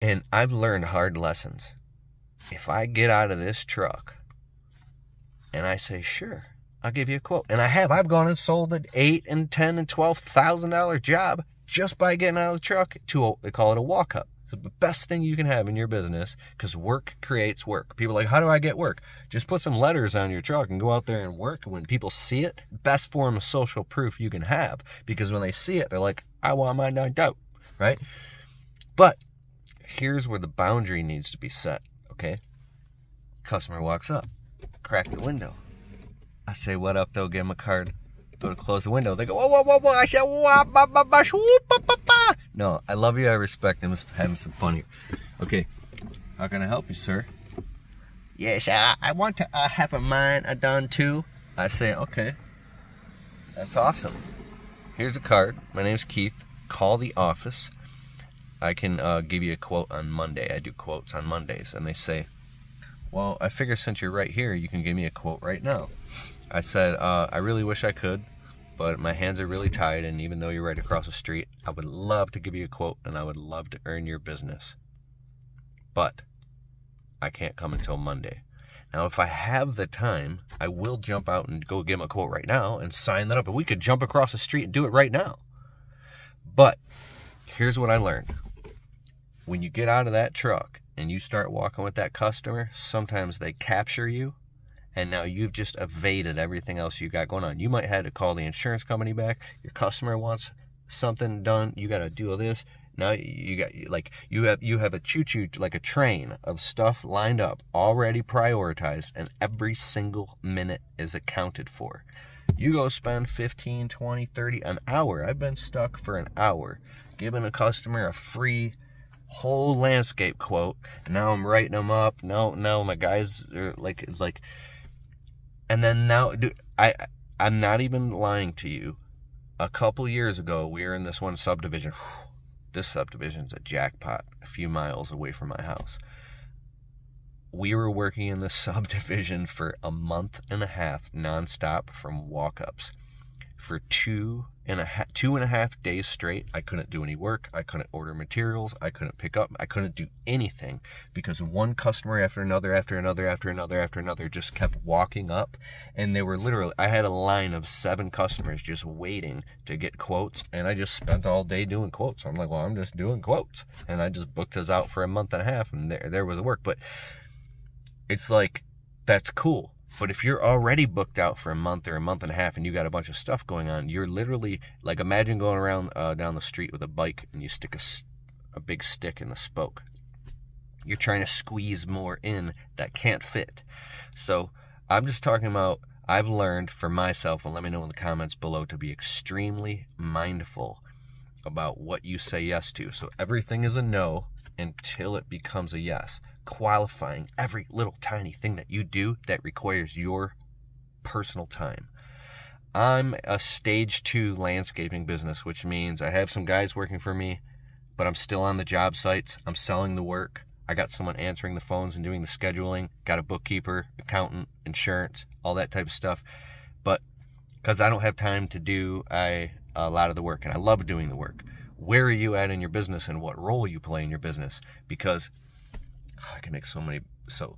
And I've learned hard lessons. If I get out of this truck and I say, sure, I'll give you a quote. And I've gone and sold an $8,000 and $10,000 and $12,000 job just by getting out of the truck they call it a walk-up. It's the best thing you can have in your business because work creates work. People are like, how do I get work? Just put some letters on your truck and go out there and work. And when people see it, best form of social proof you can have, because when they see it, they're like, I want mine done dope, right? But here's where the boundary needs to be set, okay? Customer walks up, crack the window. I say, what up, though? Give them a card. Go to close the window. They go, whoa, whoa, whoa, whoa. I said, whoa, ba, ba, ba, swoop, ba, ba, ba. No, I love you. I respect them. Having some fun here. Okay, how can I help you, sir? Yes, I want to have a mine done too. I say, okay, that's awesome. Here's a card. My name's Keith. Call the office. I can give you a quote on Monday. I do quotes on Mondays. And they say, well, I figure since you're right here, you can give me a quote right now. I said, I really wish I could, but my hands are really tied, and even though you're right across the street, I would love to give you a quote, and I would love to earn your business. But I can't come until Monday. Now, if I have the time, I will jump out and go give him a quote right now and sign that up, and we could jump across the street and do it right now. But here's what I learned. When you get out of that truck and you start walking with that customer, sometimes they capture you, and now you've just evaded everything else you got going on. You might have to call the insurance company back. Your customer wants something done. You got to do this. Now you have a choo-choo, like a train of stuff lined up, already prioritized, and every single minute is accounted for. You go spend 15, 20, 30, an hour. I've been stuck for an hour giving a customer a free whole landscape quote. Now I'm writing them up. No, my guys are like, and then now, dude, I'm not even lying to you. A couple years ago, we were in this one subdivision. This subdivision's a jackpot, a few miles away from my house. We were working in this subdivision for a month and a half nonstop from walk-ups. For two and a half days straight, I couldn't do any work. I couldn't order materials. I couldn't pick up. I couldn't do anything because one customer after another just kept walking up. And they were literally, I had a line of 7 customers just waiting to get quotes. And I just spent all day doing quotes. I'm like, well, I'm just doing quotes. And I just booked us out for a month and a half, and there was the work. But it's like, that's cool. But if you're already booked out for a month or a month and a half and you got a bunch of stuff going on, you're literally, like, imagine going around down the street with a bike and you stick a big stick in the spoke. You're trying to squeeze more in that can't fit. So I'm just talking about, I've learned for myself, and let me know in the comments below, to be extremely mindful about what you say yes to. So everything is a no until it becomes a yes. Qualifying every little tiny thing that you do that requires your personal time. I'm a stage 2 landscaping business, which means I have some guys working for me, but I'm still on the job sites. I'm selling the work. I got someone answering the phones and doing the scheduling. Got a bookkeeper, accountant, insurance, all that type of stuff. But because I don't have time to do a lot of the work, and I love doing the work. Where are you at in your business, and what role you play in your business? Because I can make so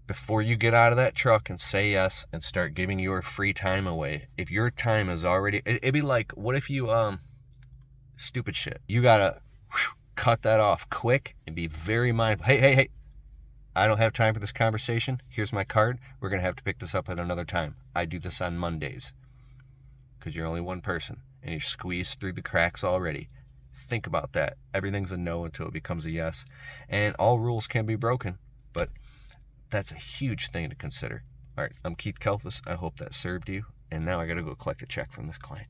before you get out of that truck and say yes and start giving your free time away, if your time is already, it'd be like, what if you, stupid shit, you gotta cut that off quick and be very mindful. Hey, I don't have time for this conversation. Here's my card. We're gonna have to pick this up at another time. I do this on Mondays because you're only one person and you're squeezed through the cracks already. Think about that. Everything's a no until it becomes a yes. And all rules can be broken, but that's a huge thing to consider. All right, I'm Keith Kalfas. I hope that served you. And now I got to go collect a check from this client.